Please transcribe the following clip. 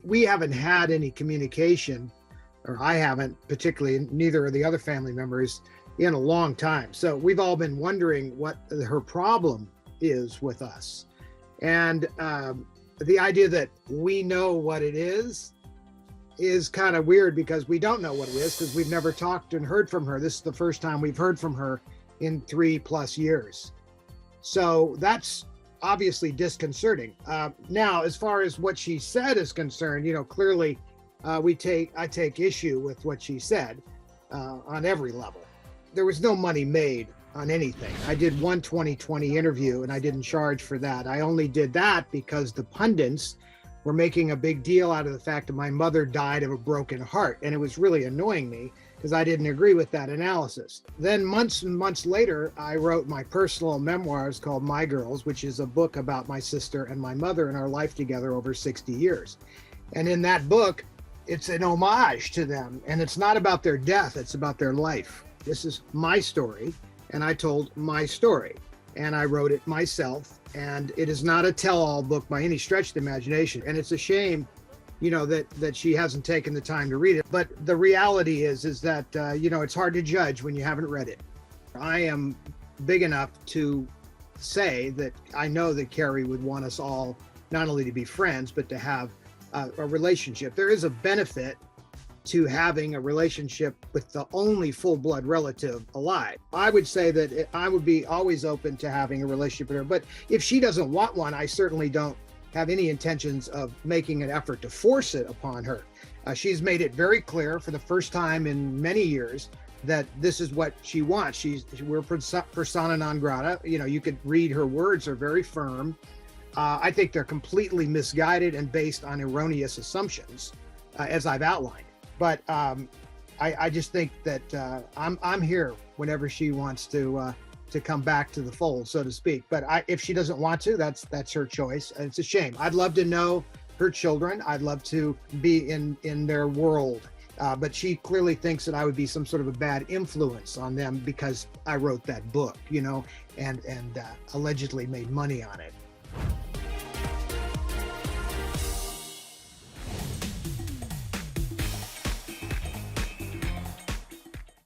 we haven't had any communication, or I haven't, particularly, neither of the other family members, in a long time. So we've all been wondering what her problem is with us. And the idea that we know what it is kind of weird, because we don't know what it is, because we've never talked and heard from her. This is the first time we've heard from her in 3+ years. So that's obviously disconcerting. Now, as far as what she said is concerned, clearly I take issue with what she said on every level. There was no money made on anything. I did one 20/20 interview and I didn't charge for that. I only did that because the pundits were making a big deal out of the fact that my mother died of a broken heart. And it was really annoying me because I didn't agree with that analysis. Then months and months later, I wrote my personal memoirs called My Girls, which is a book about my sister and my mother and our life together over 60 years. And in that book, it's an homage to them. And it's not about their death, it's about their life. This is my story, and I told my story, and I wrote it myself. And it is not a tell-all book by any stretch of the imagination. And it's a shame, that she hasn't taken the time to read it. But the reality is that, it's hard to judge when you haven't read it. I am big enough to say that I know that Carrie would want us all not only to be friends, but to have a relationship. There is a benefit to having a relationship with the only full-blood relative alive. I would say that I would be always open to having a relationship with her, but if she doesn't want one, I certainly don't have any intentions of making an effort to force it upon her. She's made it very clear for the first time in many years that this is what she wants. We're persona non grata. You could read her words are very firm. I think they're completely misguided and based on erroneous assumptions, as I've outlined. But I just think that I'm here whenever she wants to come back to the fold, so to speak. But if she doesn't want to, that's her choice. And it's a shame. I'd love to know her children. I'd love to be in their world. But she clearly thinks that I would be some sort of a bad influence on them because I wrote that book, and allegedly made money on it.